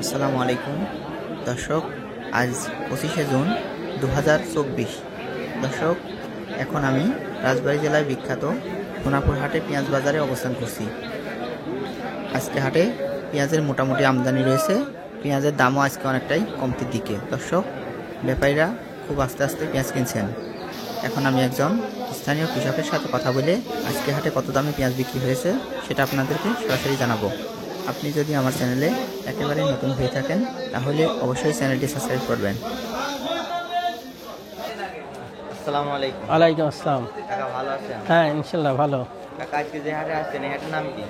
আসসালামু আলাইকুম দর্শক, আজ 25শে জুন 2024। দর্শক, এখন আমি রাজবাড়ী জেলায় বিখ্যাত সোনাপুর হাটে পেঁয়াজ বাজারে অবস্থান করছি। আজকে হাটে পেঁয়াজের মোটামুটি আমদানি রয়েছে, পেঁয়াজের দামও আজকে অনেকটাই কমতির দিকে। দর্শক, ব্যাপারীরা খুব আস্তে আস্তে পেঁয়াজ কিনছেন। এখন আমি একজন স্থানীয় কৃষকের সাথে কথা বলে আজকে হাটে কত দামে পেঁয়াজ বিক্রি হয়েছে সেটা আপনাদেরকে সরাসরি জানাবো। আপনি যদি আমার চ্যানেলে একেবারে নতুন হয়ে থাকেন তাহলে অবশ্যই চ্যানেলটি সাবস্ক্রাইব করবেন। আসসালামু আলাইকুম। ওয়ালাইকুম আসসালাম। কাকা ভালো আছেন? হ্যাঁ, ইনশাল্লাহ ভালো। কাকা, আজকে যে হাটে আসছেন এই হাটের নাম কি?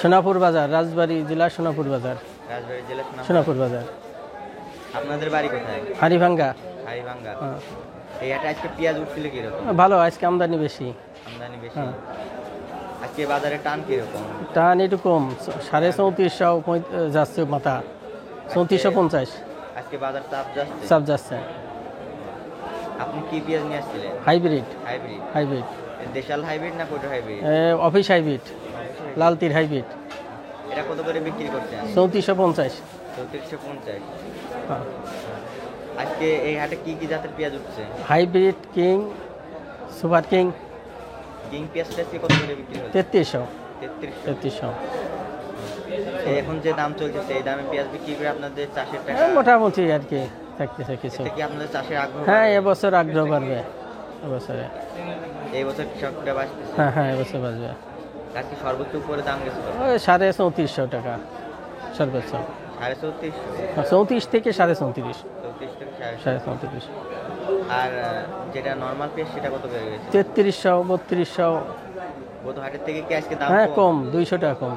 সোনাপুর বাজার, রাজবাড়ী জেলা সোনাপুর বাজার। রাজবাড়ী জেলা সোনাপুর বাজার। আপনাদের বাড়ি কোথায়? হাড়িভাঙ্গা। হাড়িভাঙ্গা। হ্যাঁ। এই হাটে আজকে পেঁয়াজ উঠছিল কিরকম? ভালো, আজকে আমদানি বেশি। আমদানি বেশি। হ্যাঁ। আজকে বাজারে টান কিরকম? টান একটু কম, 3450 যাচ্ছে মাথা, 3450 আজকে বাজার চাপ যাচ্ছে। সব যাচ্ছে। আপনি কি পেঁয়াজ নিয়ে আসছিলেন? হাইব্রিড। হাইব্রিড। হাইব্রিড, দেশাল হাইব্রিড না কোটা হাইব্রিড? Office hybrid, লালতির hybrid. এটা কত করে বিক্রি করছেন? 3450। 3450। হ্যাঁ। আজকে এই হাটে কি কি জাতের পেঁয়াজ উঠছে? Hybrid, king, super king. King পেঁয়াজটা আজকে কত করে বিক্রি হচ্ছে? 3300। 3300। এখন যে দাম চলছে সেই দামে পেঁয়াজ বিক্রি করে আপনাদের চাষের টাকা মোটামুটি আর কি থাকতেছে কিছু। এতে কি আপনাদের চাষের আগ্রহ? হ্যাঁ, বাড়বে? এবছর আগ্রহ বাড়বে। এবছরে এই বছর কৃষকরা বাঁচতেছে। হ্যাঁ, এবছর বাড়বে। আজকে সর্বোচ্চ উপরে দাম গেছে কত? ওই 3450 টাকা সর্বোচ্চ। 3450। 34 থেকে 34.5। 34 থেকে 34.5। আর যেটা নরমাল পেঁয়াজ সেটা কত বেড়ে গেছে? 3300, 3200। গত হাটের থেকে কি আজকে দাম হ্যাঁ, কম? কম, 200 টাকা কম।